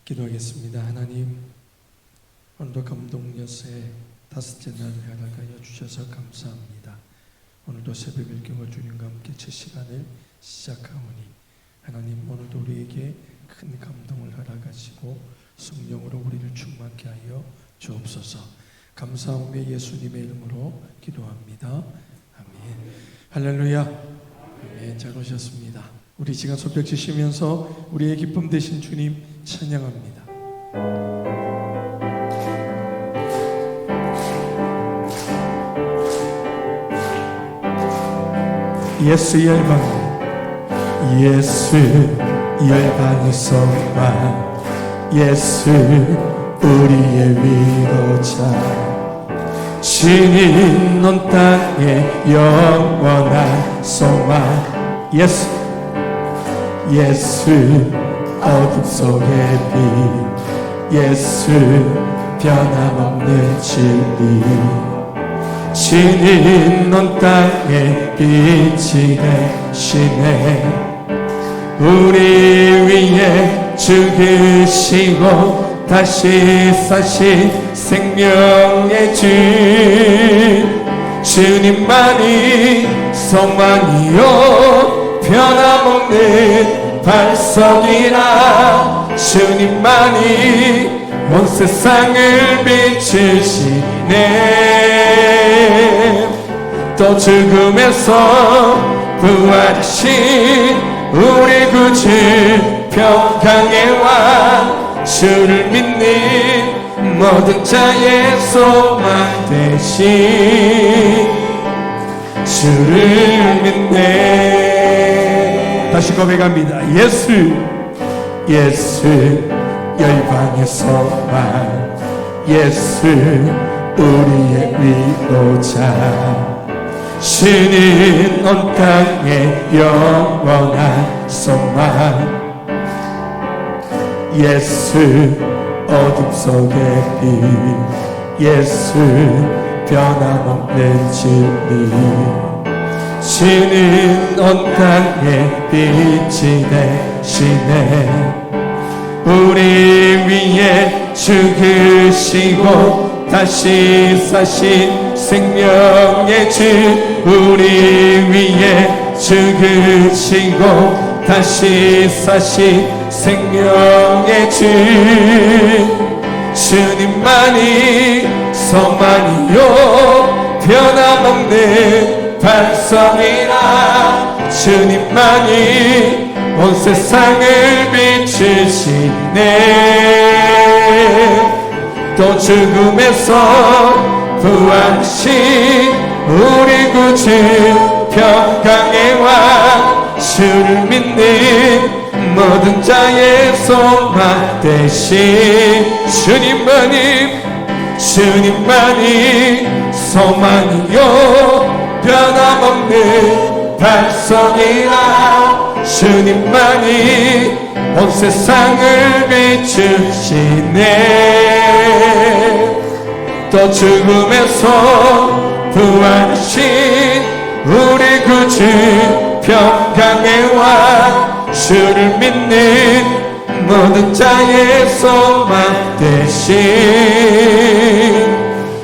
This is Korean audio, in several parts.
기도하겠습니다. 하나님, 오늘도 감동여세 다섯째 날을 허락하여 주셔서 감사합니다. 오늘도 새벽 일경을 주님과 함께 제 시간을 시작하오니 하나님, 오늘도 우리에게 큰 감동을 허락하시고 성령으로 우리를 충만케 하여 주옵소서. 감사하오며 예수님의 이름으로 기도합니다. 아멘. 할렐루야. 아멘. 잘 오셨습니다. 우리 시간 손뼉 치시면서 우리의 기쁨 되신 주님 찬양합니다. 예수 열방, 예수 열방에서만 예수 우리의 위로자, 신인 온 땅의 영원한 소망, 예수 어둠 속의 빛, 예수 변함없는 진리, 신인 온 땅의 빛이 되시네. 우리 위에 죽으시고 다시 사신 생명의 주, 주님만이 소망이요 변함없는 발성이라, 주님만이 온 세상을 비추시네. 또 죽음에서 부활하신 우리 구주 평강의 왕, 주를 믿는 모든 자의 소망 되신 주를 믿네. 다시 고백합니다. 예수 열방의 소망, 예수 우리의 위로자, 신인 온 땅의 영원한 소망, 예수 어둠 속의 빛, 예수 변함없는 진리, 신인 온 땅의 빛이 되시네. 우리 위에 죽으시고 다시 사신 생명의 주, 우리 위에 죽으시고 다시 사신 생명의 주, 주님만이 소망이요 변함없는 발성이라, 주님만이 온 세상을 비추시네. 또 죽음에서 부활하신 우리 구주 평강의 왕, 주를 믿는 모든 자의 소망 되신 주님만이 소망이요 변함없는 발성이라, 주님만이 온 세상을 비추시네. 또 죽음에서 부활하신 우리 구주 평강의 왕, 주를 믿는 모든 자의 소망 되신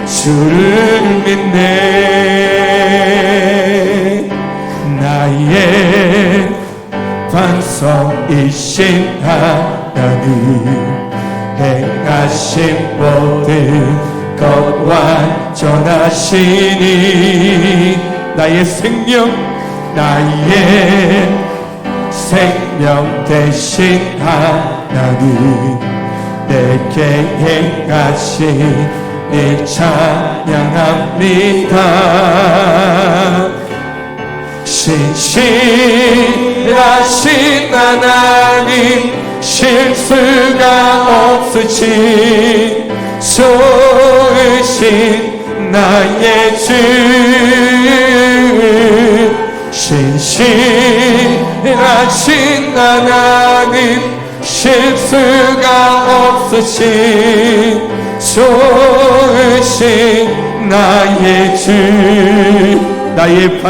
주를 믿네. 나의 반성이신 하나님, 행하신 모든 것 완전하시니, 나의 생명 되신 하나님, 내게 행하신 일 찬양합니다. 신실하신 하나님, 실수가 없으신 좋으신 나의 주, 신실하신 하나님, 실수가 없으신 좋으신 나의 주, 나의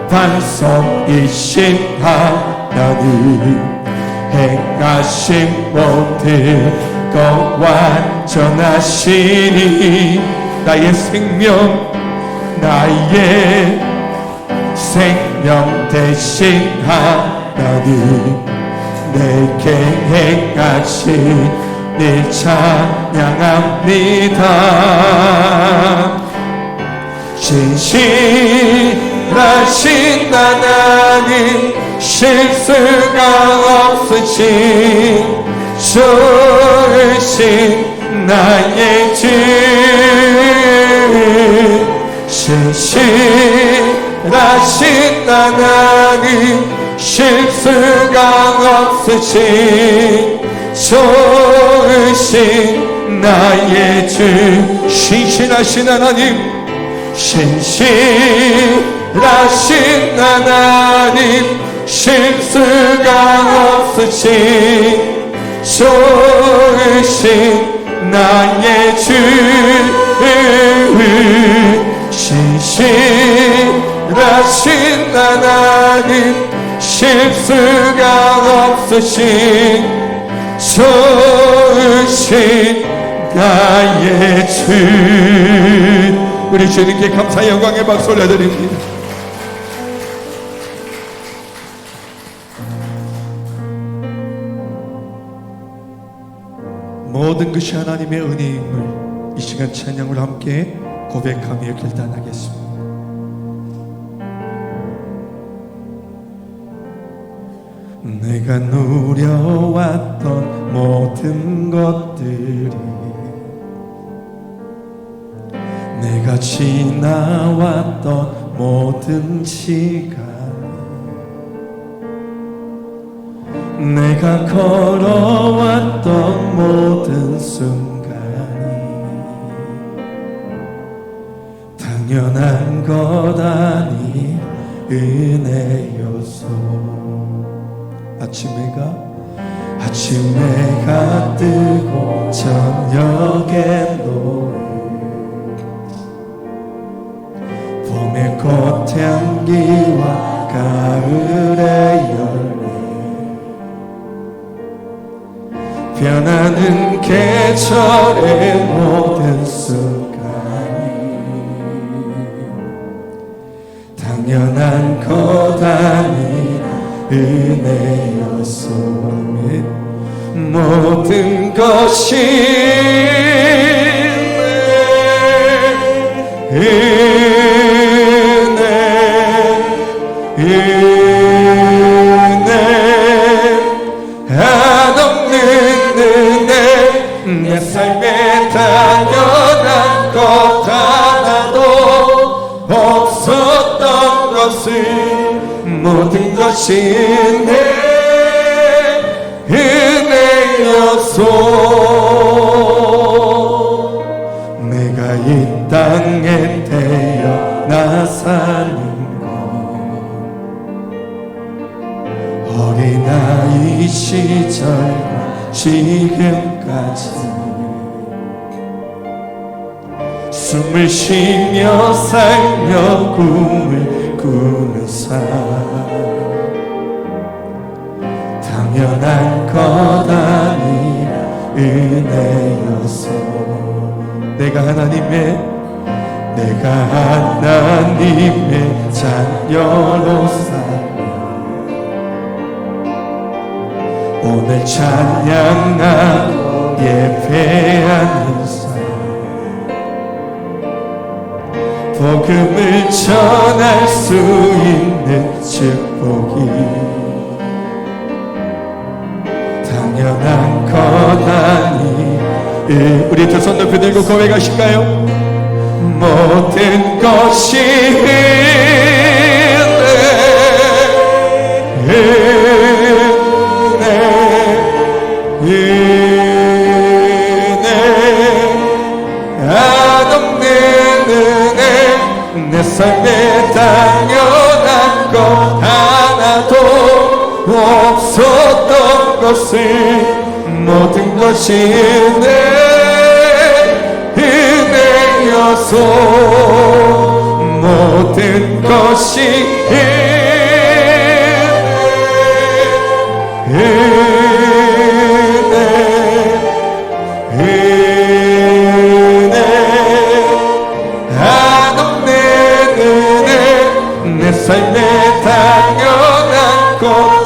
반성이신 하나님, 행하신 모든 것 완전하시니 나의 생명 대신 하나님 내게 행하신 일 찬양합니다. 신실하신 하나님 실수가 없으신 좋으신 나의 주 신실하신 하나님 실수가 없으신 좋으신 나의 주 신실하신 하나님 신실하신 하나님 실수가 없으신 좋으신 나의 주 신실하신 하나님 실수가 없으신 좋으신 나의 주 우리 주님께 감사 영광의 박수 올려드립니다. 모든 것이 하나님의 은혜임을 이 시간 찬양으로 함께 고백하며 결단하겠습니다. 내가 누려왔던 모든 것들이 내가 지나왔던 모든 시간 내가 걸어왔던 모든 순간이 당연한 것 아니 은혜였소. 아침 해가 뜨고 저녁에 노을 봄의 꽃향기와 가을의 열매 변하는 계절의 모든 순간이 당연한 것 아니라 은혜였소. 모든 것이 은혜 한없는 은혜 내 삶에 당연한 것 하나도 없었던 것을 모든 것이 내 은혜였소. 내가 이 땅에 태어나 사는 것 어린아이 시절과 지금까지 숨을 쉬며 살며 꿈을 꾸는 삶 당연한 것 아니라 은혜였소. 내가 하나님의 자녀로 살며 오늘 찬양하고 예배하는 삶 복음을 전할 수 있는 축복이 당연한 것 아니. 우리 두 손 높이 들고 고백하실까요? 모든 것이 은혜 한없는 은혜 내 삶에 당연한 것 하나도 없었던 것을 모든 것이 내 은혜여서 모든 것이 은혜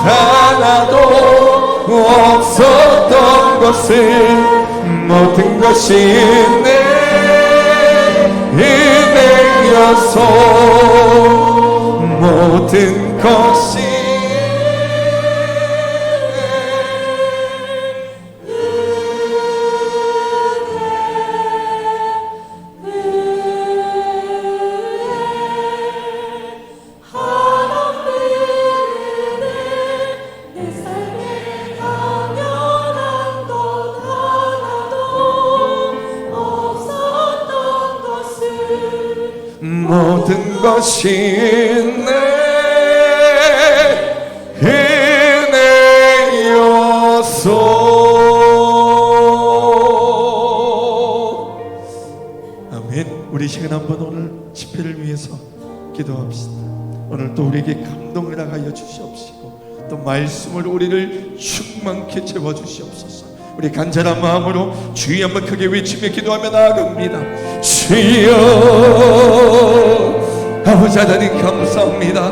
하나도 없었던 것을 모든 것이 내 은혜여서 모든 것이 모든 것이 내 은혜여서. 아멘. 우리 시간 한번 오늘 집회를 위해서 기도합시다. 오늘 또 우리에게 감동을 하여 주시옵시고 또 말씀을 우리를 충만케 채워주시옵소서. 우리 간절한 마음으로 주여 한번 크게 외치며 기도하며 나아갑니다. 주여, 아버지 하나님 감사합니다.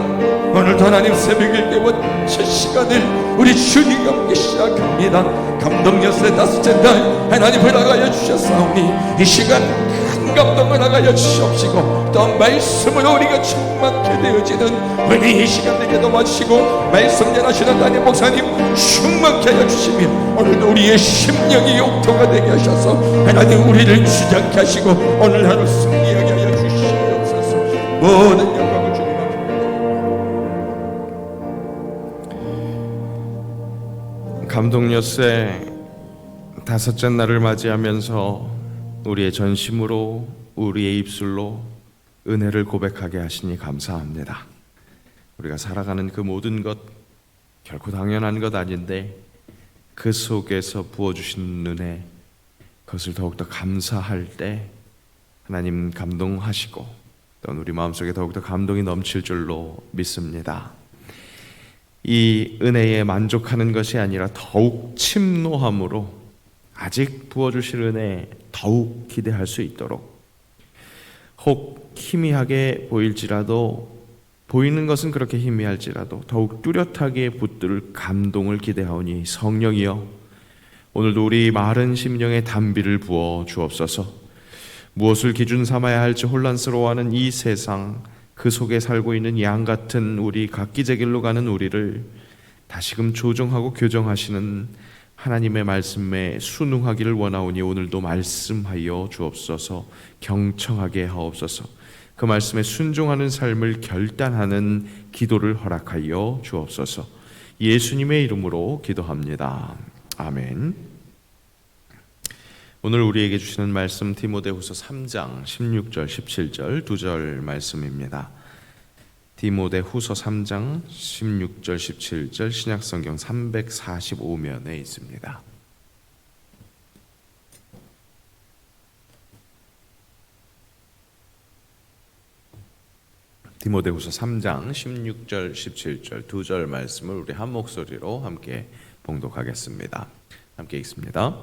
오늘도 하나님 새벽을 깨워 첫 시간을 우리 주님과 함께 시작합니다. 감동 여세 다섯째 날 하나님 허락하여 주셨사오니 이 시간 큰 감동을 허락하여 주시옵시고 또 말씀으로 우리가 충만케 되어지는 은혜의 시간 되게 도와주시고 말씀 전하시는 담임 목사님 충만케 하여 주시며 오늘도 우리의 심령이 욕토가 되게 하셔서 하나님 우리를 주장케 하시고 오늘 하루 승리하게 하여 주시옵소서. 모든 영광을 주님 앞에. 감동 엿새 다섯째 날을 맞이하면서 우리의 전심으로 우리의 입술로 은혜를 고백하게 하시니 감사합니다. 우리가 살아가는 그 모든 것 결코 당연한 것 아닌데 그 속에서 부어주신 은혜 그것을 더욱더 감사할 때 하나님 감동하시고 또 우리 마음속에 더욱더 감동이 넘칠 줄로 믿습니다. 이 은혜에 만족하는 것이 아니라 더욱 침노함으로 아직 부어주실 은혜 더욱 기대할 수 있도록 혹 희미하게 보일지라도 보이는 것은 그렇게 희미할지라도 더욱 뚜렷하게 붙들 감동을 기대하오니 성령이여 오늘도 우리 마른 심령에 단비를 부어 주옵소서. 무엇을 기준 삼아야 할지 혼란스러워하는 이 세상 그 속에 살고 있는 양 같은 우리 각기 제 길로 가는 우리를 다시금 조정하고 교정하시는 하나님의 말씀에 순응하기를 원하오니 오늘도 말씀하여 주옵소서. 경청하게 하옵소서. 그 말씀에 순종하는 삶을 결단하는 기도를 허락하여 주옵소서. 예수님의 이름으로 기도합니다. 아멘. 오늘 우리에게 주시는 말씀 디모데후서 3장 16절 17절 2절 말씀입니다. 디모데후서 3장 16절 17절 신약성경 345면에 있습니다. 디모데후서 3장 16절 17절 2절 말씀을 우리 한 목소리로 함께 봉독하겠습니다. 함께 읽습니다.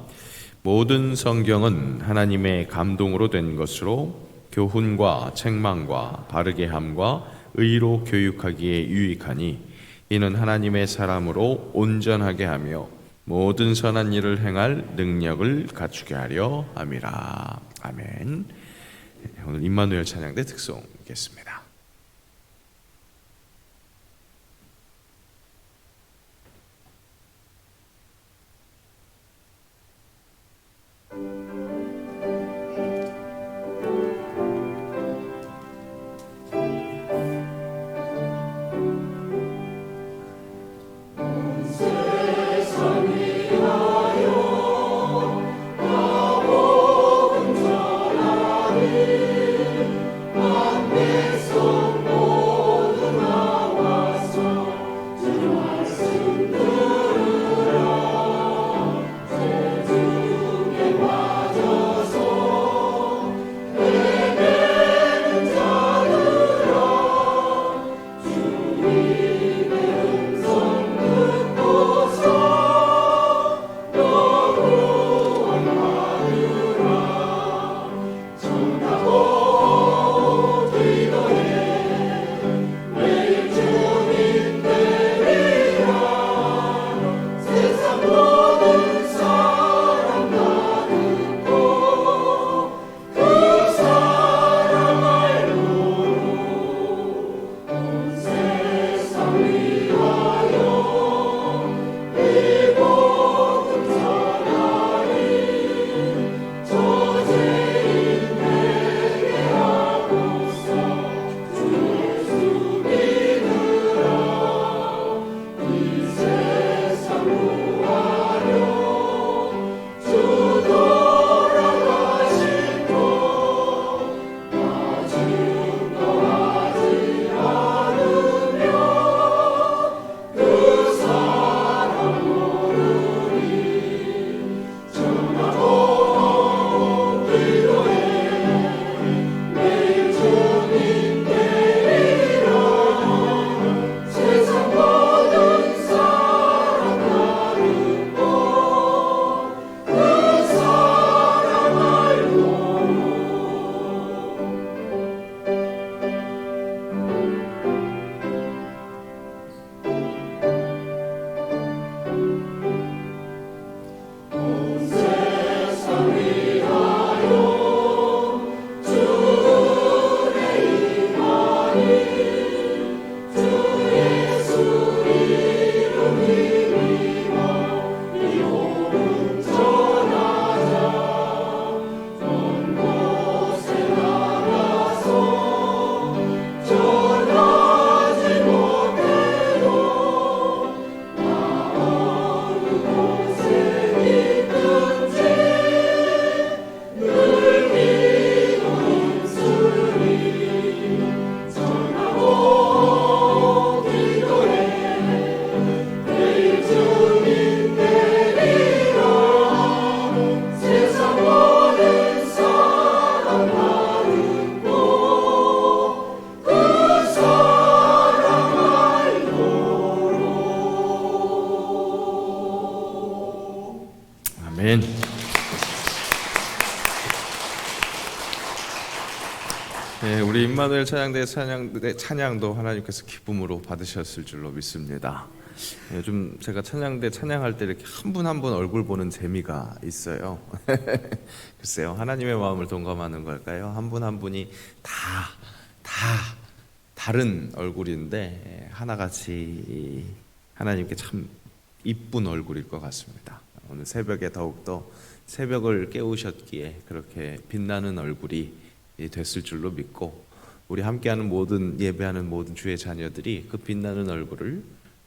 모든 성경은 하나님의 감동으로 된 것으로 교훈과 책망과 바르게 함과 의로 교육하기에 유익하니 이는 하나님의 사람으로 온전하게 하며 모든 선한 일을 행할 능력을 갖추게 하려 함이라. 아멘. 오늘 임마누엘 찬양대 특송 읽겠습니다. 내 손 아멘. 네, 우리 임마누엘 찬양도 하나님께서 기쁨으로 받으셨을 줄로 믿습니다. 요즘 제가 찬양대 찬양할 때 이렇게 한 분 한 분 얼굴 보는 재미가 있어요. 글쎄요, 하나님의 마음을 동감하는 걸까요? 한 분 한 분이 다 다른 얼굴인데 하나같이 하나님께 참 이쁜 얼굴일 것 같습니다. 오늘 새벽에 더욱더 새벽을 깨우셨기에 그렇게 빛나는 얼굴이 됐을 줄로 믿고, 우리 함께하는 모든 예배하는 모든 주의 자녀들이 그 빛나는 얼굴을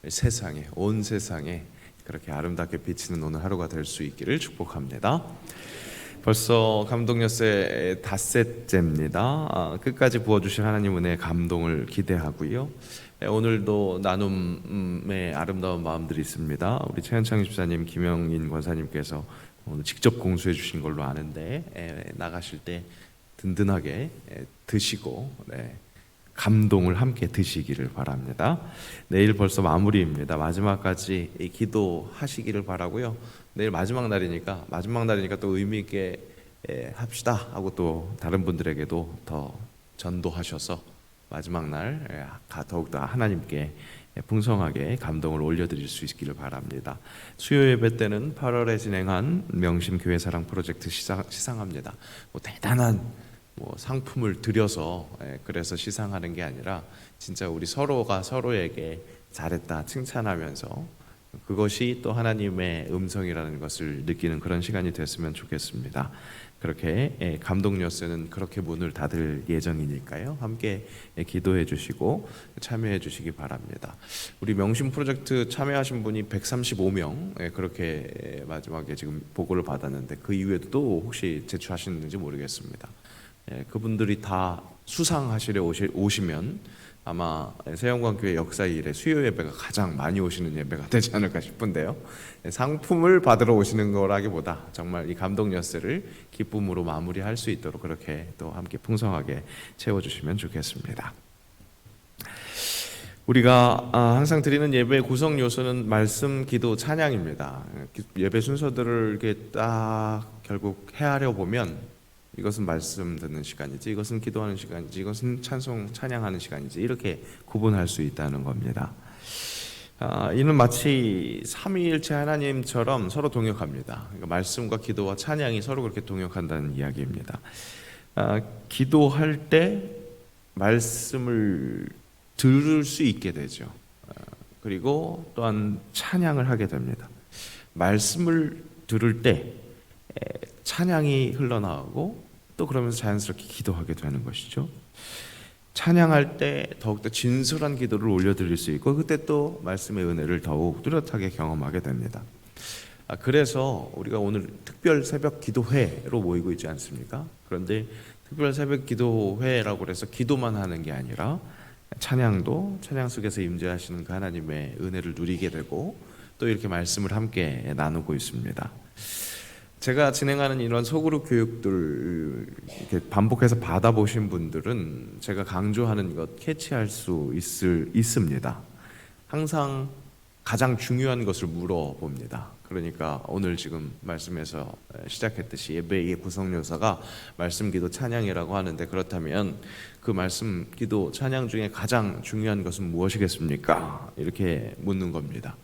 세상에, 온 세상에 그렇게 아름답게 비치는 오늘 하루가 될 수 있기를 축복합니다. 벌써 감동엿새 닷새째입니다. 끝까지 부어주실 하나님 은혜의 감동을 기대하고요. 오늘도 나눔의 아름다운 마음들이 있습니다. 우리 최현창 집사님, 김영인 권사님께서 오늘 직접 공수해 주신 걸로 아는데 나가실 때 든든하게 드시고 감동을 함께 드시기를 바랍니다. 내일 벌써 마무리입니다. 마지막까지 기도하시기를 바라고요. 내일 마지막 날이니까 또 의미 있게 합시다 하고 또 다른 분들에게도 더 전도하셔서 마지막 날 더욱더 하나님께 풍성하게 감동을 올려드릴 수 있기를 바랍니다. 수요 예배 때는 8월에 진행한 명심 교회 사랑 프로젝트 시상합니다. 대단한 상품을 드려서 그래서 시상하는 게 아니라 진짜 우리 서로가 서로에게 잘했다 칭찬하면서 그것이 또 하나님의 음성이라는 것을 느끼는 그런 시간이 됐으면 좋겠습니다. 그렇게 감동엿새는 그렇게 문을 닫을 예정이니까요. 함께 기도해 주시고 참여해 주시기 바랍니다. 우리 명심 프로젝트 참여하신 분이 135명 그렇게 마지막에 지금 보고를 받았는데 그 이후에도 또 혹시 제출하시는지 모르겠습니다. 그분들이 다 수상하시려 오시면 아마 새영광교회 역사 이래 수요 예배가 가장 많이 오시는 예배가 되지 않을까 싶은데요. 상품을 받으러 오시는 거라기보다 정말 이 감동엿새를 기쁨으로 마무리할 수 있도록 그렇게 또 함께 풍성하게 채워주시면 좋겠습니다. 우리가 항상 드리는 예배의 구성 요소는 말씀, 기도, 찬양입니다. 예배 순서들을 이렇게 딱 결국 헤아려 보면 이것은 말씀 듣는 시간이지, 이것은 기도하는 시간이지, 이것은 찬양하는 시간이지, 이렇게 구분할 수 있다는 겁니다. 이는 마치 삼위일체 하나님처럼 서로 동역합니다. 그러니까 말씀과 기도와 찬양이 서로 그렇게 동역한다는 이야기입니다. 기도할 때 말씀을 들을 수 있게 되죠. 그리고 또한 찬양을 하게 됩니다. 말씀을 들을 때 찬양이 흘러나오고 또 그러면서 자연스럽게 기도하게 되는 것이죠. 찬양할 때 더욱더 진솔한 기도를 올려드릴 수 있고 그때 또 말씀의 은혜를 더욱 뚜렷하게 경험하게 됩니다. 그래서 우리가 오늘 특별 새벽 기도회로 모이고 있지 않습니까? 그런데 특별 새벽 기도회라고 해서 기도만 하는 게 아니라 찬양도 찬양 속에서 임재하시는 그 하나님의 은혜를 누리게 되고 또 이렇게 말씀을 함께 나누고 있습니다. 제가 진행하는 이런 소그룹 교육들 이렇게 반복해서 받아보신 분들은 제가 강조하는 것 캐치할 수 있습니다. 항상 가장 중요한 것을 물어봅니다. 그러니까 오늘 지금 말씀에서 시작했듯이 예배의 구성 요소가 말씀, 기도, 찬양이라고 하는데 그렇다면 그 말씀, 기도, 찬양 중에 가장 중요한 것은 무엇이겠습니까? 이렇게 묻는 겁니다.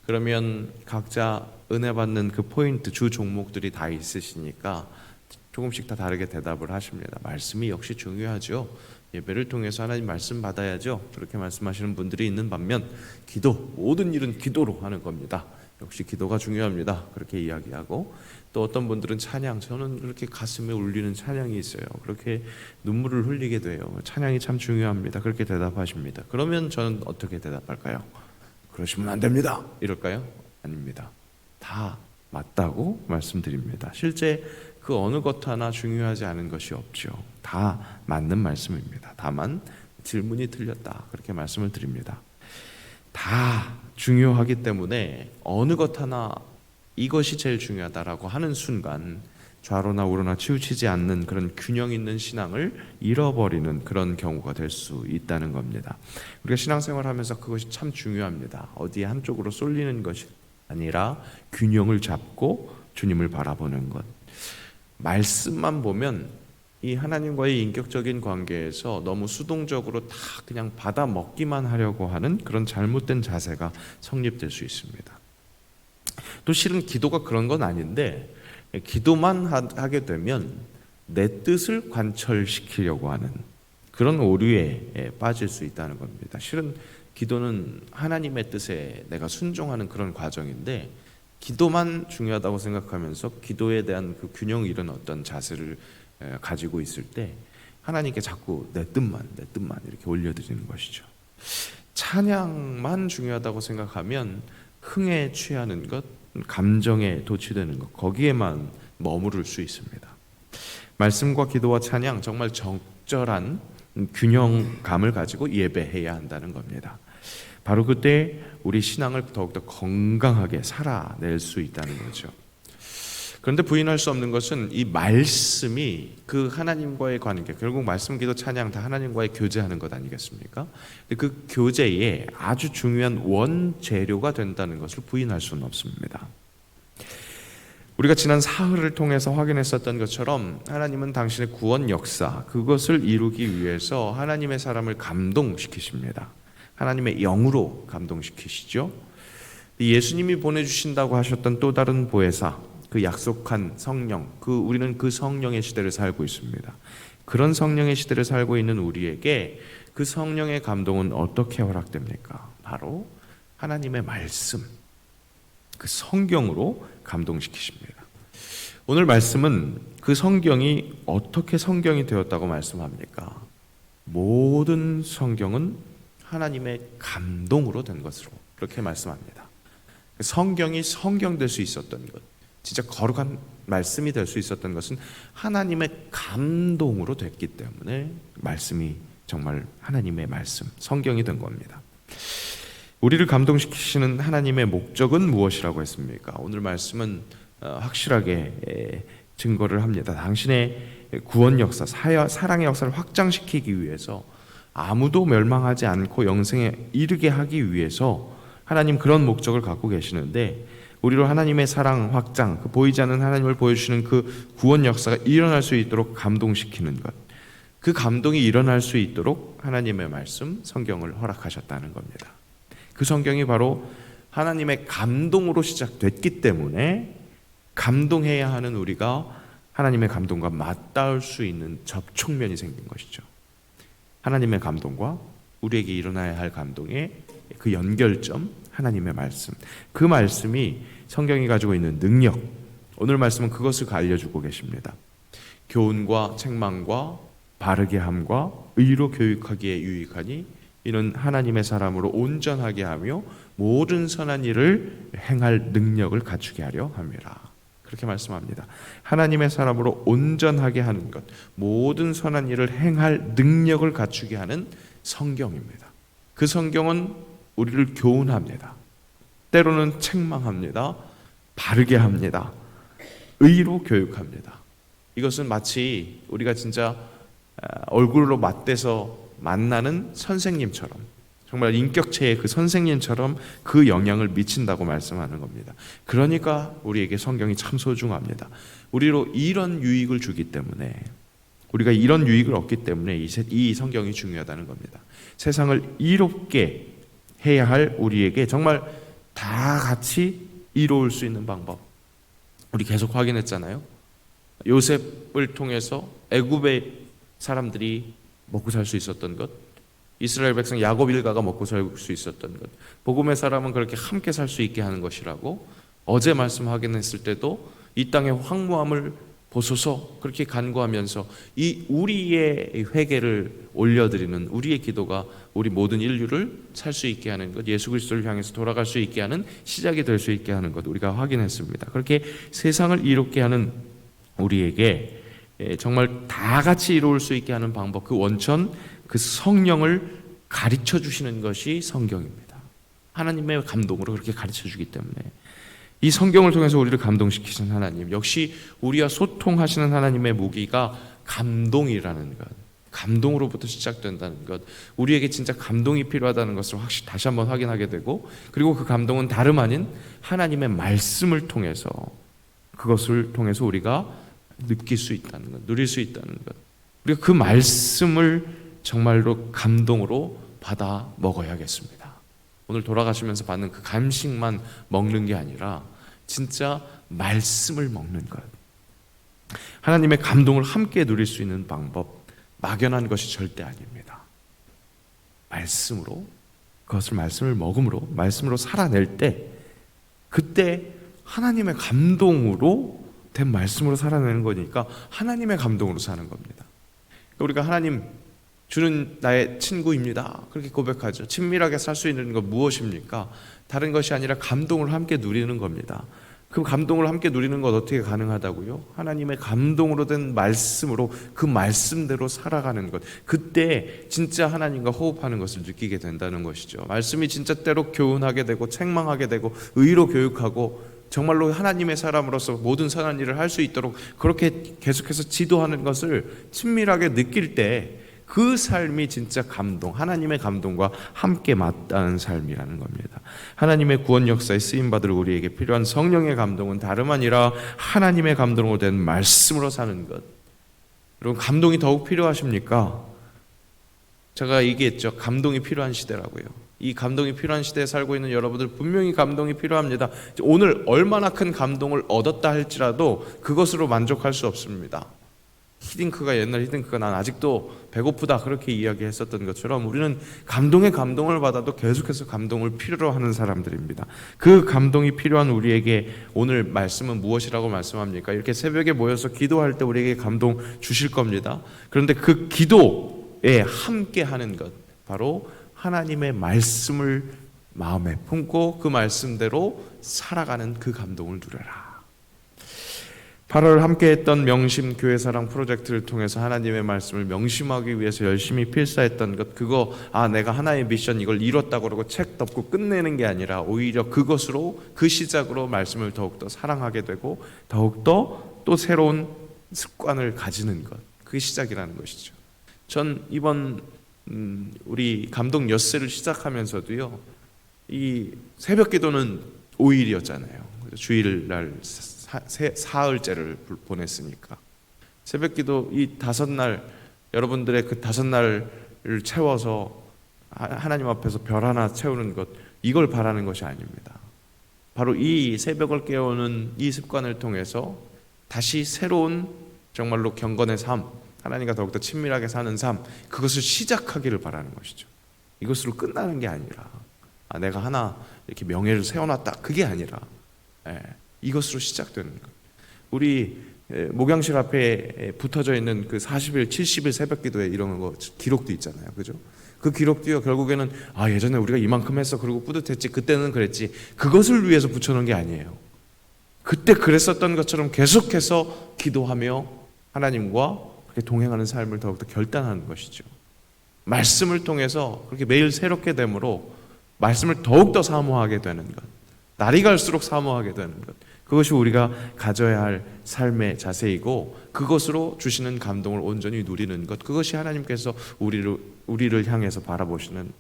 그러면 각자 은혜 받는 그 포인트, 주 종목들이 다 있으시니까 조금씩 다 다르게 대답을 하십니다. 말씀이 역시 중요하죠. 예배를 통해서 하나님 말씀 받아야죠. 그렇게 말씀하시는 분들이 있는 반면 기도, 모든 일은 기도로 하는 겁니다. 역시 기도가 중요합니다. 그렇게 이야기하고 또 어떤 분들은 찬양, 저는 그렇게 가슴에 울리는 찬양이 있어요. 그렇게 눈물을 흘리게 돼요. 찬양이 참 중요합니다. 그렇게 대답하십니다. 그러면 저는 어떻게 대답할까요? 그러시면 안 됩니다. 이럴까요? 아닙니다. 다 맞다고 말씀드립니다. 실제 그 어느 것 하나 중요하지 않은 것이 없죠. 다 맞는 말씀입니다. 다만 질문이 틀렸다. 그렇게 말씀을 드립니다. 다 중요하기 때문에 어느 것 하나 이것이 제일 중요하다라고 하는 순간 좌로나 우로나 치우치지 않는 그런 균형 있는 신앙을 잃어버리는 그런 경우가 될 수 있다는 겁니다. 우리가 신앙생활 하면서 그것이 참 중요합니다. 어디에 한쪽으로 쏠리는 것이 아니라 균형을 잡고 주님을 바라보는 것. 말씀만 보면 이 하나님과의 인격적인 관계에서 너무 수동적으로 다 그냥 받아 먹기만 하려고 하는 그런 잘못된 자세가 성립될 수 있습니다. 또 실은 기도가 그런 건 아닌데, 기도만 하게 되면 내 뜻을 관철시키려고 하는 그런 오류에 빠질 수 있다는 겁니다. 실은 기도는 하나님의 뜻에 내가 순종하는 그런 과정인데, 기도만 중요하다고 생각하면서 기도에 대한 그 균형 잃은 어떤 자세를 가지고 있을 때 하나님께 자꾸 내 뜻만 이렇게 올려드리는 것이죠. 찬양만 중요하다고 생각하면 흥에 취하는 것, 감정에 도취되는 것, 거기에만 머무를 수 있습니다. 말씀과 기도와 찬양, 정말 적절한 균형감을 가지고 예배해야 한다는 겁니다. 바로 그때 우리 신앙을 더욱더 건강하게 살아낼 수 있다는 거죠. 그런데 부인할 수 없는 것은 이 말씀이 그 하나님과의 관계, 결국 말씀, 기도, 찬양 다 하나님과의 교제하는 것 아니겠습니까? 그 교제에 아주 중요한 원재료가 된다는 것을 부인할 수는 없습니다. 우리가 지난 사흘을 통해서 확인했었던 것처럼 하나님은 당신의 구원 역사, 그것을 이루기 위해서 하나님의 사람을 감동시키십니다. 하나님의 영으로 감동시키시죠. 예수님이 보내주신다고 하셨던 또 다른 보혜사, 그 약속한 성령, 우리는 그 성령의 시대를 살고 있습니다. 그런 성령의 시대를 살고 있는 우리에게 그 성령의 감동은 어떻게 허락됩니까? 바로 하나님의 말씀, 그 성경으로 감동시키십니다. 오늘 말씀은 그 성경이 어떻게 성경이 되었다고 말씀합니까? 모든 성경은 하나님의 감동으로 된 것으로 그렇게 말씀합니다. 성경이 성경 될 수 있었던 것, 진짜 거룩한 말씀이 될 수 있었던 것은 하나님의 감동으로 됐기 때문에 말씀이 정말 하나님의 말씀, 성경이 된 겁니다. 우리를 감동시키시는 하나님의 목적은 무엇이라고 했습니까? 오늘 말씀은 확실하게 증거를 합니다. 당신의 구원 역사, 사랑의 역사를 확장시키기 위해서, 아무도 멸망하지 않고 영생에 이르게 하기 위해서 하나님 그런 목적을 갖고 계시는데, 우리로 하나님의 사랑 확장, 그 보이지 않는 하나님을 보여주시는 그 구원 역사가 일어날 수 있도록 감동시키는 것, 그 감동이 일어날 수 있도록 하나님의 말씀, 성경을 허락하셨다는 겁니다. 그 성경이 바로 하나님의 감동으로 시작됐기 때문에 감동해야 하는 우리가 하나님의 감동과 맞닿을 수 있는 접촉면이 생긴 것이죠. 하나님의 감동과 우리에게 일어나야 할 감동의 그 연결점, 하나님의 말씀, 그 말씀이 성경이 가지고 있는 능력, 오늘 말씀은 그것을 알려주고 계십니다. 교훈과 책망과 바르게 함과 의로 교육하기에 유익하니 이는 하나님의 사람으로 온전하게 하며 모든 선한 일을 행할 능력을 갖추게 하려 함이라. 그렇게 말씀합니다. 하나님의 사람으로 온전하게 하는 것, 모든 선한 일을 행할 능력을 갖추게 하는 성경입니다. 그 성경은 우리를 교훈합니다. 때로는 책망합니다. 바르게 합니다. 의로 교육합니다. 이것은 마치 우리가 진짜 얼굴로 맞대서 만나는 선생님처럼, 정말 인격체의 그 선생님처럼 그 영향을 미친다고 말씀하는 겁니다. 그러니까 우리에게 성경이 참 소중합니다. 우리로 이런 유익을 주기 때문에, 우리가 이런 유익을 얻기 때문에 이 성경이 중요하다는 겁니다. 세상을 이롭게 해야 할 우리에게 정말 다 같이 이로울 수 있는 방법, 우리 계속 확인했잖아요. 요셉을 통해서 애굽의 사람들이 먹고 살 수 있었던 것, 이스라엘 백성 야곱 일가가 먹고 살 수 있었던 것, 복음의 사람은 그렇게 함께 살 수 있게 하는 것이라고 어제 말씀 확인했을 때도 이 땅의 황무함을 보소서 그렇게 간구하면서 이 우리의 회개를 올려드리는 우리의 기도가 우리 모든 인류를 살 수 있게 하는 것, 예수 그리스도를 향해서 돌아갈 수 있게 하는 시작이 될 수 있게 하는 것, 우리가 확인했습니다. 그렇게 세상을 이롭게 하는 우리에게 정말 다 같이 이루어올 수 있게 하는 방법, 그 원천, 그 성령을 가르쳐 주시는 것이 성경입니다. 하나님의 감동으로 그렇게 가르쳐 주기 때문에 이 성경을 통해서 우리를 감동시키신 하나님, 역시 우리와 소통하시는 하나님의 무기가 감동이라는 것, 감동으로부터 시작된다는 것, 우리에게 진짜 감동이 필요하다는 것을 다시 한번 확인하게 되고, 그리고 그 감동은 다름 아닌 하나님의 말씀을 통해서 그것을 통해서 우리가 느낄 수 있다는 것, 누릴 수 있다는 것. 우리가 그 말씀을 정말로 감동으로 받아 먹어야겠습니다. 오늘 돌아가시면서 받는 그 간식만 먹는 게 아니라 진짜 말씀을 먹는 것. 하나님의 감동을 함께 누릴 수 있는 방법, 막연한 것이 절대 아닙니다. 말씀으로, 그것을 말씀을 먹음으로, 말씀으로 살아낼 때, 그때 하나님의 감동으로 된 말씀으로 살아내는 거니까 하나님의 감동으로 사는 겁니다. 우리가 하나님 주는 나의 친구입니다, 그렇게 고백하죠. 친밀하게 살 수 있는 것 무엇입니까? 다른 것이 아니라 감동을 함께 누리는 겁니다. 그 감동을 함께 누리는 것 어떻게 가능하다고요? 하나님의 감동으로 된 말씀으로 그 말씀대로 살아가는 것. 그때 진짜 하나님과 호흡하는 것을 느끼게 된다는 것이죠. 말씀이 진짜 때로 교훈하게 되고 책망하게 되고 의로 교육하고 정말로 하나님의 사람으로서 모든 선한 일을 할 수 있도록 그렇게 계속해서 지도하는 것을 친밀하게 느낄 때 그 삶이 진짜 감동, 하나님의 감동과 함께 맞닿은 삶이라는 겁니다. 하나님의 구원 역사에 쓰임받을 우리에게 필요한 성령의 감동은 다름 아니라 하나님의 감동으로 된 말씀으로 사는 것. 여러분, 감동이 더욱 필요하십니까? 제가 얘기했죠. 감동이 필요한 시대라고요. 이 감동이 필요한 시대에 살고 있는 여러분들 분명히 감동이 필요합니다. 오늘 얼마나 큰 감동을 얻었다 할지라도 그것으로 만족할 수 없습니다. 히딩크가 옛날 히딩크가 난 아직도 배고프다 그렇게 이야기했었던 것처럼 우리는 감동의 감동을 받아도 계속해서 감동을 필요로 하는 사람들입니다. 그 감동이 필요한 우리에게 오늘 말씀은 무엇이라고 말씀합니까? 이렇게 새벽에 모여서 기도할 때 우리에게 감동 주실 겁니다. 그런데 그 기도에 함께 하는 것, 바로 하나님의 말씀을 마음에 품고 그 말씀대로 살아가는 그 감동을 누려라. 8월 함께했던 명심 교회사랑 프로젝트를 통해서 하나님의 말씀을 명심하기 위해서 열심히 필사했던 것, 그거 내가 하나의 미션 이걸 이뤘다고 그러고 책 덮고 끝내는 게 아니라 오히려 그것으로, 그 시작으로 말씀을 더욱더 사랑하게 되고 더욱더 또 새로운 습관을 가지는 것, 그게 시작이라는 것이죠. 전 이번 우리 감동 엿새를 시작하면서도요, 이 새벽 기도는 5일이었잖아요. 주일날 사흘째를 보냈으니까 새벽 기도 이 5날, 여러분들의 그 5날을 채워서 하나님 앞에서 별 하나 채우는 것, 이걸 바라는 것이 아닙니다. 바로 이 새벽을 깨우는 이 습관을 통해서 다시 새로운 정말로 경건의 삶, 하나님과 더욱더 친밀하게 사는 삶, 그것을 시작하기를 바라는 것이죠. 이것으로 끝나는 게 아니라 내가 하나 이렇게 명예를 세워놨다, 그게 아니라 이것으로 시작되는 것. 우리 목양실 앞에 붙어져 있는 그 40일, 70일 새벽 기도회 이런 거 기록도 있잖아요. 그죠? 그 기록도요, 결국에는 예전에 우리가 이만큼 했어, 그리고 뿌듯했지, 그때는 그랬지, 그것을 위해서 붙여놓은 게 아니에요. 그때 그랬었던 것처럼 계속해서 기도하며 하나님과 그렇게 동행하는 삶을 더욱더 결단하는 것이죠. 말씀을 통해서 그렇게 매일 새롭게 됨으로 말씀을 더욱더 사모하게 되는 것, 날이 갈수록 사모하게 되는 것, 그것이 우리가 가져야 할 삶의 자세이고 그것으로 주시는 감동을 온전히 누리는 것, 그것이 하나님께서 우리를 향해서 바라보시는,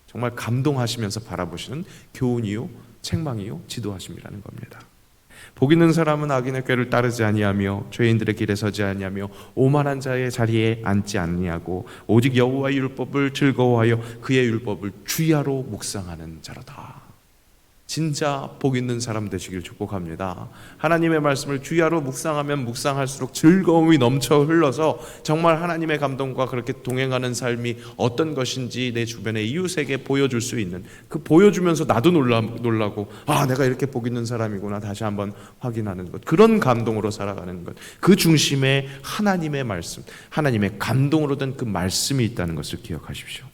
정말 감동하시면서 바라보시는 교훈이요, 책망이요, 지도하심이라는 겁니다. 복 있는 사람은 악인의 꾀를 따르지 아니하며 죄인들의 길에 서지 아니하며 오만한 자의 자리에 앉지 아니하고 오직 여호와의 율법을 즐거워하여 그의 율법을 주야로 묵상하는 자로다. 진짜 복 있는 사람 되시길 축복합니다. 하나님의 말씀을 주야로 묵상하면 묵상할수록 즐거움이 넘쳐 흘러서 정말 하나님의 감동과 그렇게 동행하는 삶이 어떤 것인지 내 주변의 이웃에게 보여줄 수 있는, 그 보여주면서 나도 놀라고 내가 이렇게 복 있는 사람이구나 다시 한번 확인하는 것, 그런 감동으로 살아가는 것, 그 중심에 하나님의 말씀, 하나님의 감동으로 된 그 말씀이 있다는 것을 기억하십시오.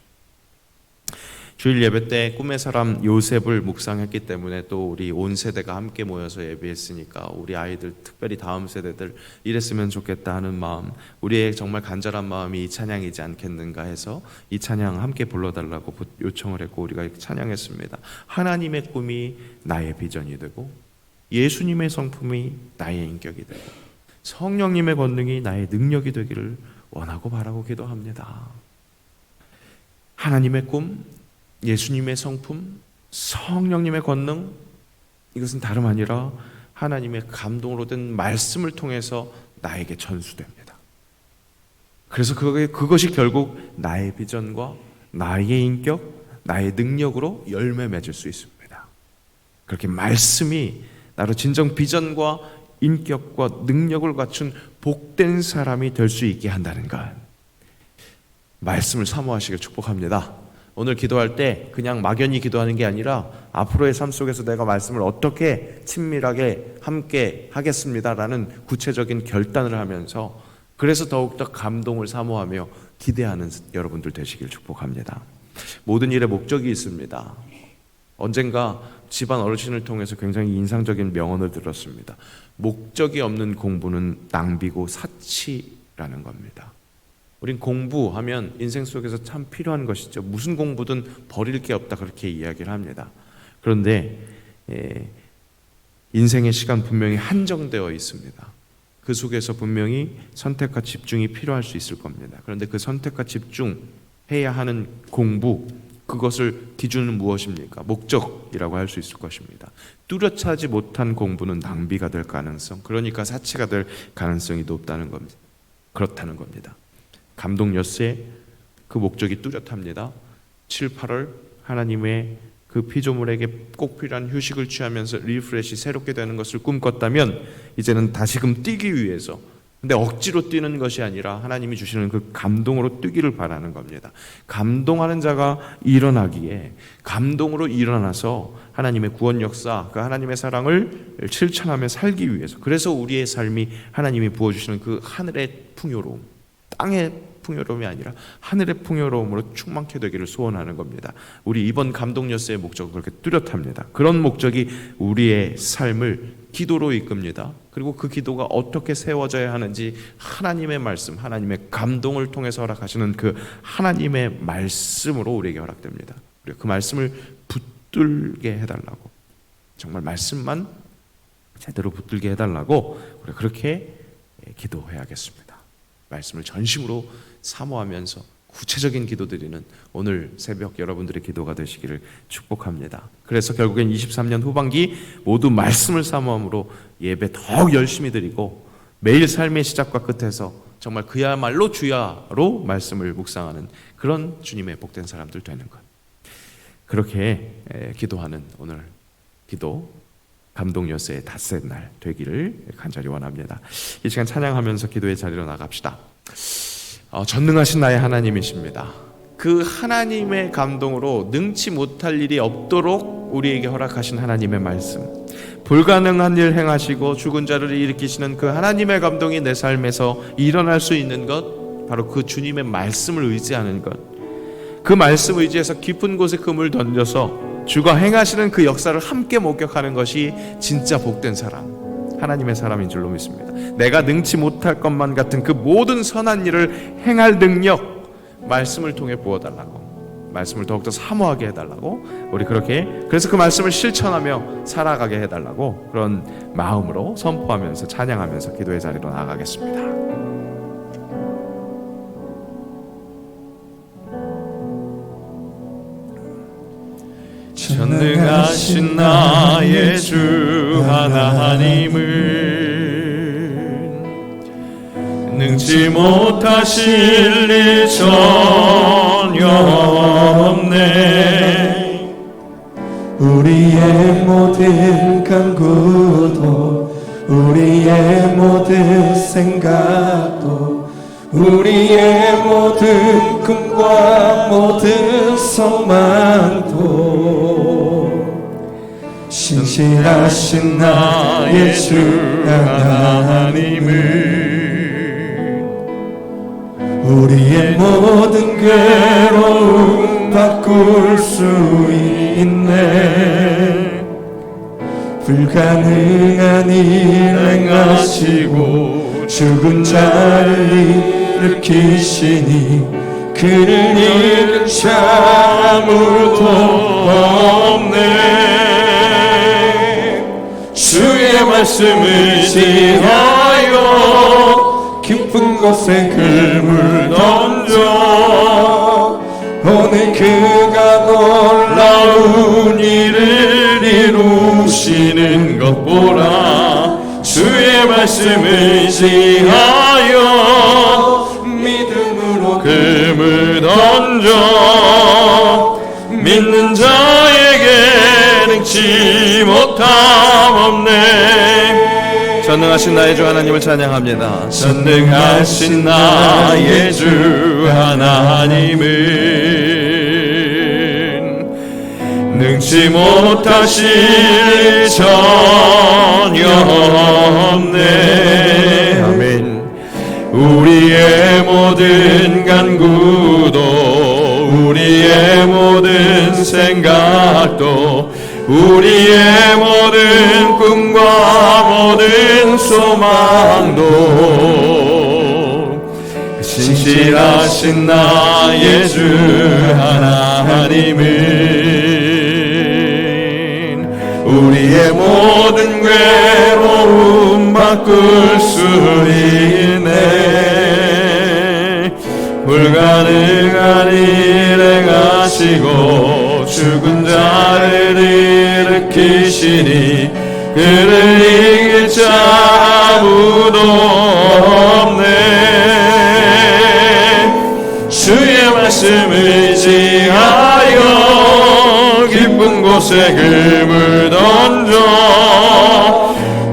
주일 예배 때 꿈의 사람 요셉을 묵상했기 때문에 또 우리 온 세대가 함께 모여서 예배했으니까 우리 아이들, 특별히 다음 세대들 이랬으면 좋겠다 하는 마음, 우리의 정말 간절한 마음이 이 찬양이지 않겠는가 해서 이 찬양 함께 불러달라고 요청을 했고 우리가 찬양했습니다. 하나님의 꿈이 나의 비전이 되고 예수님의 성품이 나의 인격이 되고 성령님의 권능이 나의 능력이 되기를 원하고 바라고 기도합니다. 하나님의 꿈, 예수님의 성품, 성령님의 권능, 이것은 다름 아니라 하나님의 감동으로 된 말씀을 통해서 나에게 전수됩니다. 그래서 그것이 결국 나의 비전과 나의 인격, 나의 능력으로 열매 맺을 수 있습니다. 그렇게 말씀이 나로 진정 비전과 인격과 능력을 갖춘 복된 사람이 될 수 있게 한다는 것, 말씀을 사모하시길 축복합니다. 오늘 기도할 때 그냥 막연히 기도하는 게 아니라 앞으로의 삶 속에서 내가 말씀을 어떻게 친밀하게 함께 하겠습니다라는 구체적인 결단을 하면서, 그래서 더욱더 감동을 사모하며 기대하는 여러분들 되시길 축복합니다. 모든 일에 목적이 있습니다. 언젠가 집안 어르신을 통해서 굉장히 인상적인 명언을 들었습니다. 목적이 없는 공부는 낭비고 사치라는 겁니다. 우린 공부하면 인생 속에서 참 필요한 것이죠. 무슨 공부든 버릴 게 없다, 그렇게 이야기를 합니다. 그런데 인생의 시간 분명히 한정되어 있습니다. 그 속에서 분명히 선택과 집중이 필요할 수 있을 겁니다. 그런데 그 선택과 집중해야 하는 공부, 그것을 기준은 무엇입니까? 목적이라고 할 수 있을 것입니다. 뚜렷하지 못한 공부는 낭비가 될 가능성, 그러니까 사치가 될 가능성이 높다는 겁니다. 그렇다는 겁니다. 감동 엿새 그 목적이 뚜렷합니다. 7, 8월 하나님의 그 피조물에게 꼭 필요한 휴식을 취하면서 리프레시 새롭게 되는 것을 꿈꿨다면, 이제는 다시금 뛰기 위해서, 근데 억지로 뛰는 것이 아니라 하나님이 주시는 그 감동으로 뛰기를 바라는 겁니다. 감동하는 자가 일어나기에, 감동으로 일어나서 하나님의 구원 역사, 그 하나님의 사랑을 실천하며 살기 위해서, 그래서 우리의 삶이 하나님이 부어주시는 그 하늘의 풍요로움, 땅의 풍요로움이 아니라 하늘의 풍요로움으로 충만케 되기를 소원하는 겁니다. 우리 이번 감동 엿새의 목적은 그렇게 뚜렷합니다. 그런 목적이 우리의 삶을 기도로 이끕니다. 그리고 그 기도가 어떻게 세워져야 하는지 하나님의 말씀, 하나님의 감동을 통해서 허락하시는 그 하나님의 말씀으로 우리에게 허락됩니다. 그리고 그 말씀을 붙들게 해달라고, 정말 말씀만 제대로 붙들게 해달라고 우리가 그렇게 기도해야겠습니다. 말씀을 전심으로 사모하면서 구체적인 기도드리는 오늘 새벽 여러분들의 기도가 되시기를 축복합니다. 그래서 결국엔 23년 후반기 모두 말씀을 사모함으로 예배 더욱 열심히 드리고, 매일 삶의 시작과 끝에서 정말 그야말로 주야로 말씀을 묵상하는 그런 주님의 복된 사람들 되는 것, 그렇게 기도하는 오늘 기도 감동 엿새의 닷새 날 되기를 간절히 원합니다. 이 시간 찬양하면서 기도의 자리로 나갑시다. 전능하신 나의 하나님이십니다. 그 하나님의 감동으로 능치 못할 일이 없도록 우리에게 허락하신 하나님의 말씀, 불가능한 일 행하시고 죽은 자를 일으키시는 그 하나님의 감동이 내 삶에서 일어날 수 있는 것, 바로 그 주님의 말씀을 의지하는 것, 그 말씀 의지해서 깊은 곳에 금을 던져서 주가 행하시는 그 역사를 함께 목격하는 것이 진짜 복된 사람, 하나님의 사람인 줄로 믿습니다. 내가 능치 못할 것만 같은 그 모든 선한 일을 행할 능력, 말씀을 통해 부어달라고, 말씀을 더욱더 사모하게 해달라고, 우리 그렇게, 그래서 그 말씀을 실천하며 살아가게 해달라고, 그런 마음으로 선포하면서 찬양하면서 기도의 자리로 나아가겠습니다. 전능하신 나의 주 하나님은 능치 못하실 일 전혀 없네. 우리의 모든 간구도, 우리의 모든 생각도, 우리의 모든 꿈과 모든 소망도 신실하신 나의 주 하나님은 우리의 모든 괴로움 바꿀 수 있네. 불가능한 일 행하시고 죽은 자를 일으키시니 그를 잃은 자 아무도 없네. 주의 말씀을 의지하여 깊은 곳에 그물 던져 오늘 그가 놀라운 일을 이루시는 것 보라. 주의 말씀 의지하여 믿음으로 금을 던져 믿는 자에게 능치 못함 없네. 전능하신 나의 주 하나님을 찬양합니다. 전능하신 나의 주 하나님은 능치 못하실 일 전혀 없네. 아멘. 우리의 모든 간구도 우리의 모든 생각도 우리의 모든 꿈과 모든 소망도 신실하신 나의 주 하나님은 우리의 모든 괴로움 바꿀 수 있네. 불가능한 일 행하시고 죽은 자를 일으키시니 그를 이길 자 아무도 없네. 주의 말씀 의지하여 깊은 곳에 금을 던져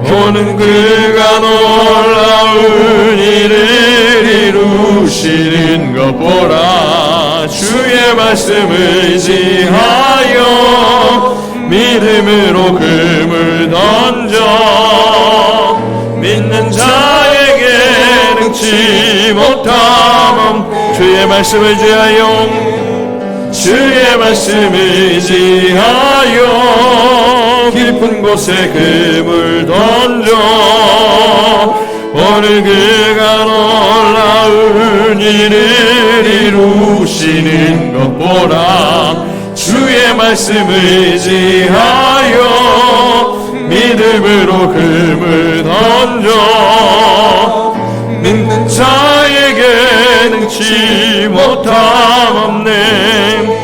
오는 그가 놀라운 일을 이루시는 것 보라. 주의 말씀 의지하여 믿음으로 금을 던져 믿는 자에게 능치 못함. 주의 말씀 의지하여 주의 말씀 의지하여 깊은 곳에 금을 던져 오늘 그가 놀라운 일을 이루시는 것 보라. 주의 말씀 의지하여 믿음으로 금을 던져 믿는 자에게 능치 못함 없네.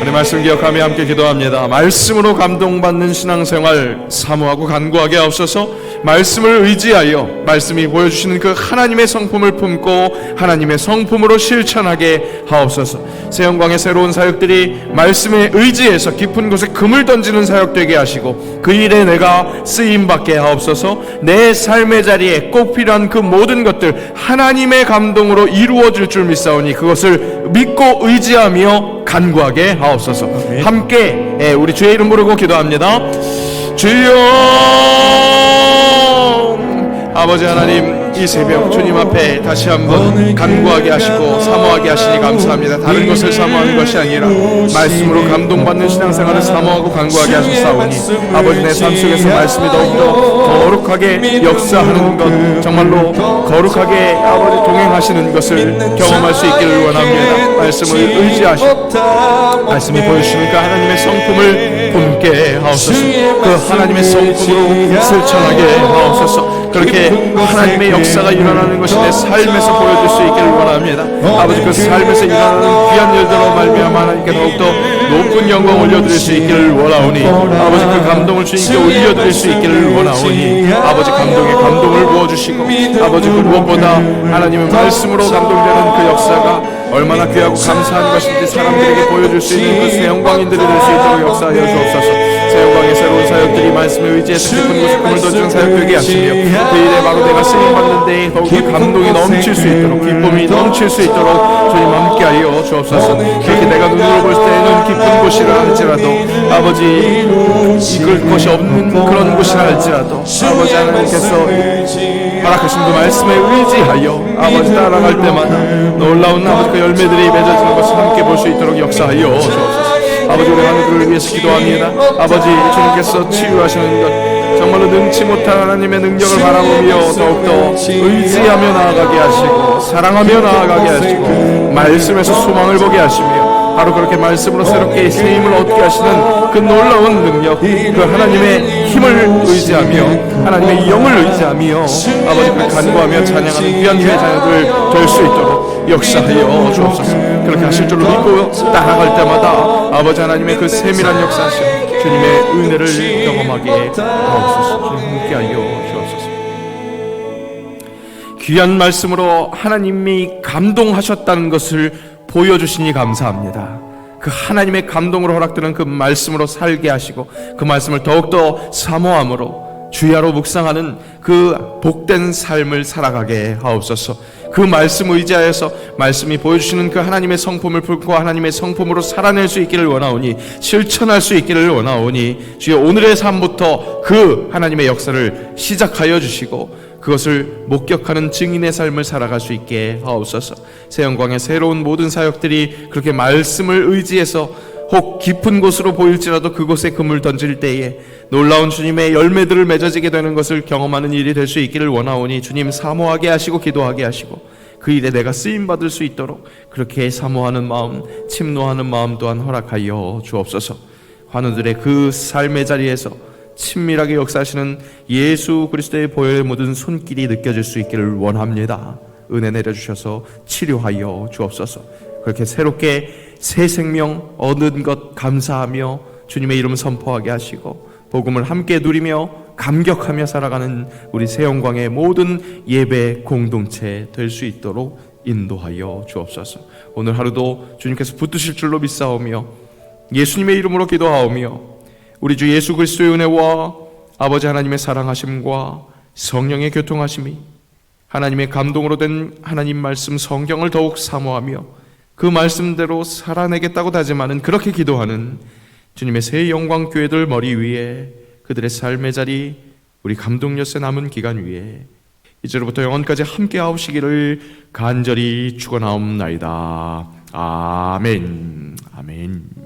우리 말씀 기억하며 함께 기도합니다. 말씀으로 감동받는 신앙생활 사모하고 간구하게 하옵소서. 말씀을 의지하여 말씀이 보여주시는 그 하나님의 성품을 품고 하나님의 성품으로 실천하게 하옵소서. 새영광의 새로운 사역들이 말씀에 의지해서 깊은 곳에 금을 던지는 사역 되게 하시고 그 일에 내가 쓰임받게 하옵소서. 내 삶의 자리에 꼭 필요한 그 모든 것들 하나님의 감동으로 이루어질 줄 믿사오니 그것을 믿고 의지하며 간구하게 하옵소서. 함께 우리 주의 이름 부르고 기도합니다. 주여, 아버지 하나님, 이 새벽 주님 앞에 다시 한번 간구하게 하시고 사모하게 하시니 감사합니다. 다른 것을 사모하는 것이 아니라 말씀으로 감동받는 신앙생활을 사모하고 간구하게 하셨사오니 아버지 내 삶 속에서 말씀이 더욱더 거룩하게 역사하는 것, 정말로 거룩하게 아버지 동행하시는 것을 경험할 수 있기를 원합니다. 말씀을 의지하시고 말씀이 보여주시는 그 하나님의 성품을 품게 하옵소서. 그 하나님의 성품으로 실천하게 하옵소서. 그렇게 하나님의 역사가 일어나는 것이 내 삶에서 보여줄 수 있기를 원합니다. 아버지 그 삶에서 일어나는 귀한 일들로 말미암아 하나님께 더욱더 높은 영광 올려드릴 수 있기를 원하오니 아버지 그 감동을 주님께 올려드릴 수 있기를 원하오니 아버지 감동에 감동을 부어주시고 아버지 그 무엇보다 하나님의 말씀으로 감동되는 그 역사가 얼마나 귀하고 감사한 것인지 사람들에게 보여줄 수 있는 그 새 영광인들이 될 수 있도록 역사하여 주옵소서. 새 영광의 새로운 사역들이 말씀에 의지해서 깊은 곳에 꿈을 던지는 사역 되게 하시며 그 일에 바로 내가 쓰임받는 데에 더욱 감동이 넘칠 수 있도록 기쁨이 넘칠 수 있도록 주님 함께하여 주옵소서. 그렇게 내가 눈으로 볼 때에는 기쁜 곳이라 할지라도 아버지 이끌 것이 없는 그런 곳이라 할지라도 아버지 하나님께서 허락하신 그 말씀에 의지하여 아버지 따라갈 때마다 놀라운 아버지 그 열매들이 맺어지는 것을 함께 볼 수 있도록 역사하여 주옵소서. 아버지 우리 하늘을 위해서 기도합니다. 아버지 주님께서 치유하시는 것 정말로 능치 못한 하나님의 능력을 바라보며 더욱더 의지하며 나아가게 하시고 사랑하며 나아가게 하시고 말씀에서 소망을 보게 하시며 바로 그렇게 말씀으로 새롭게 새 힘을 얻게 하시는 그 놀라운 능력, 그 하나님의 힘을 의지하며 하나님의 영을 의지하며 아버지 그 간구하며 찬양하는 귀한 주의 자녀들 될 수 있도록 역사하여 주옵소서. 그렇게 하실 줄로 믿고 따라갈 때마다 아버지 하나님의 그 세밀한 역사하심 주님의 은혜를 경험하게 하옵소서. 주님 함께하여 주옵소서. 귀한 말씀으로 하나님이 감동하셨다는 것을 보여주시니 감사합니다. 그 하나님의 감동으로 허락되는 그 말씀으로 살게 하시고 그 말씀을 더욱더 사모함으로 주야로 묵상하는 그 복된 삶을 살아가게 하옵소서. 그 말씀 의지하여서 말씀이 보여주시는 그 하나님의 성품을 품고 하나님의 성품으로 살아낼 수 있기를 원하오니, 실천할 수 있기를 원하오니, 주여 오늘의 삶부터 그 하나님의 역사를 시작하여 주시고 그것을 목격하는 증인의 삶을 살아갈 수 있게 하옵소서. 새영광의 새로운 모든 사역들이 그렇게 말씀을 의지해서 혹 깊은 곳으로 보일지라도 그곳에 금을 던질 때에 놀라운 주님의 열매들을 맺어지게 되는 것을 경험하는 일이 될 수 있기를 원하오니, 주님 사모하게 하시고 기도하게 하시고 그 일에 내가 쓰임받을 수 있도록 그렇게 사모하는 마음, 침노하는 마음 또한 허락하여 주옵소서. 환우들의 그 삶의 자리에서 친밀하게 역사하시는 예수 그리스도의 보혈에 묻은 손길이 느껴질 수 있기를 원합니다. 은혜 내려주셔서 치료하여 주옵소서. 그렇게 새롭게 새 생명 얻는 것 감사하며 주님의 이름 선포하게 하시고 복음을 함께 누리며 감격하며 살아가는 우리 새영광의 모든 예배 공동체 될 수 있도록 인도하여 주옵소서. 오늘 하루도 주님께서 붙드실 줄로 믿사오며 예수님의 이름으로 기도하오며 우리 주 예수 그리스도의 은혜와 아버지 하나님의 사랑하심과 성령의 교통하심이 하나님의 감동으로 된 하나님 말씀 성경을 더욱 사모하며 그 말씀대로 살아내겠다고 다짐하는, 그렇게 기도하는 주님의 새 영광 교회들 머리 위에, 그들의 삶의 자리, 우리 감동여세 남은 기간 위에 이제로부터 영원까지 함께 하옵시기를 간절히 축원하옵나이다. 아멘. 아멘.